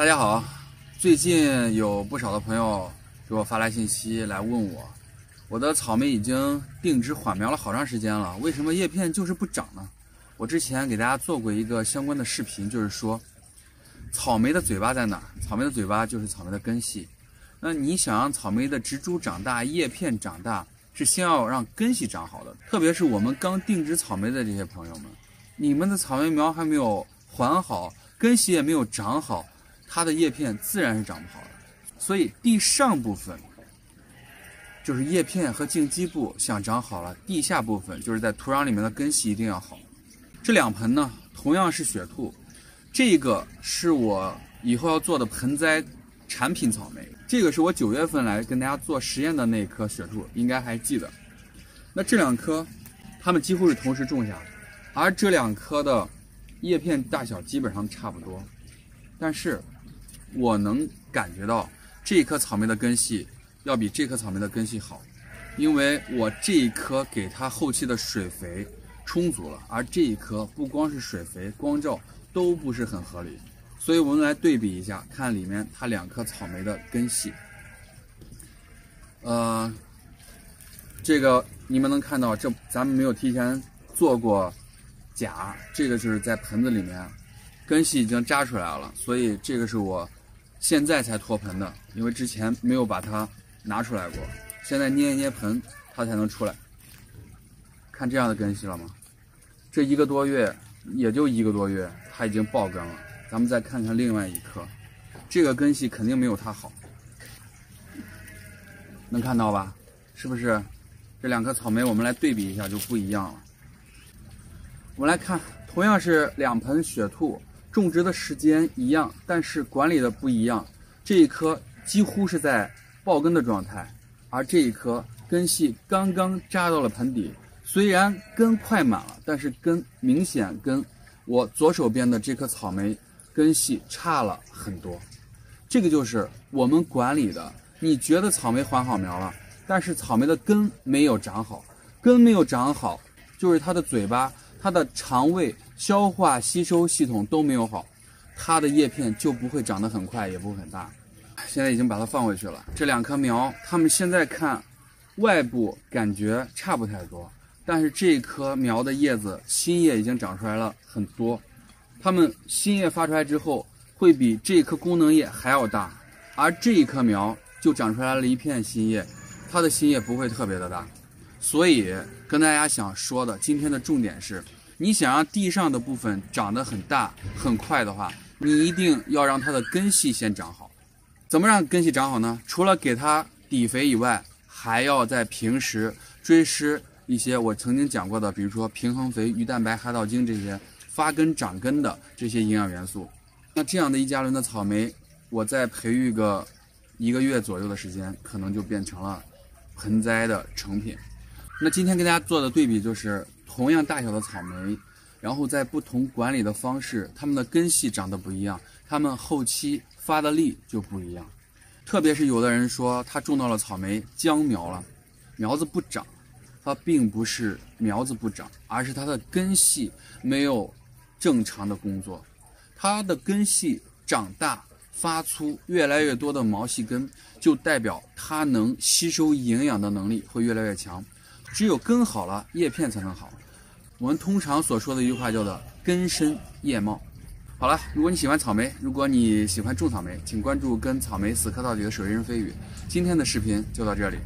大家好，最近有不少的朋友给我发来信息来问我的草莓已经定植缓苗了好长时间了，为什么叶片就是不长呢？我之前给大家做过一个相关的视频，就是说草莓的嘴巴在哪儿？草莓的嘴巴就是草莓的根系。那你想让草莓的植株长大、叶片长大，是先要让根系长好的。特别是我们刚定植草莓的这些朋友们，你们的草莓苗还没有缓好，根系也没有长好，它的叶片自然是长不好的。所以地上部分就是叶片和茎基部想长好了，地下部分就是在土壤里面的根系一定要好。这两盆呢，同样是雪兔，这个是我以后要做的盆栽产品草莓，这个是我9月份来跟大家做实验的那棵雪兔，应该还记得。那这两棵它们几乎是同时种下的，而这两棵的叶片大小基本上差不多，但是我能感觉到这棵草莓的根系要比这棵草莓的根系好，因为我这一棵给它后期的水肥充足了，而这一棵不光是水肥，光照都不是很合理。所以我们来对比一下，看里面它两棵草莓的根系。这个你们能看到，这咱们没有提前做过假，这个就是在盆子里面根系已经扎出来了，所以这个是我现在才脱盆的，因为之前没有把它拿出来过，现在捏一捏盆它才能出来。看这样的根系了吗？这1个多月，也就1个多月，它已经爆根了。咱们再看看另外一棵，这个根系肯定没有它好，能看到吧？是不是？这两棵草莓我们来对比一下就不一样了。我们来看，同样是2盆雪兔，种植的时间一样，但是管理的不一样。这一棵几乎是在爆根的状态，而这一棵根系刚刚扎到了盆底，虽然根快满了，但是根明显跟我左手边的这棵草莓根系差了很多。这个就是我们管理的，你觉得草莓缓好苗了，但是草莓的根没有长好，根没有长好，就是它的嘴巴、它的肠胃、消化吸收系统都没有好，它的叶片就不会长得很快，也不会很大。现在已经把它放回去了。这2棵苗，它们现在看外部感觉差不太多，但是这棵苗的叶子新叶已经长出来了很多，它们新叶发出来之后会比这棵功能叶还要大，而这一棵苗就长出来了一片新叶，它的新叶不会特别的大。所以跟大家想说的今天的重点是，你想让地上的部分长得很大很快的话，你一定要让它的根系先长好。怎么让根系长好呢？除了给它底肥以外，还要在平时追施一些我曾经讲过的，比如说平衡肥、鱼蛋白、海藻精这些发根长根的这些营养元素。那这样的1加仑的草莓，我再培育个1个月左右的时间，可能就变成了盆栽的成品。那今天跟大家做的对比就是同样大小的草莓，然后在不同管理的方式，它们的根系长得不一样，它们后期发的力就不一样。特别是有的人说他种到了草莓僵苗了，苗子不长，它并不是苗子不长，而是它的根系没有正常的工作。它的根系长大发粗，越来越多的毛细根，就代表它能吸收营养的能力会越来越强。只有根好了，叶片才能好。我们通常所说的一句话叫做根深叶茂。好了，如果你喜欢草莓，如果你喜欢种草莓，请关注跟草莓死磕到底的手艺人飞宇。今天的视频就到这里。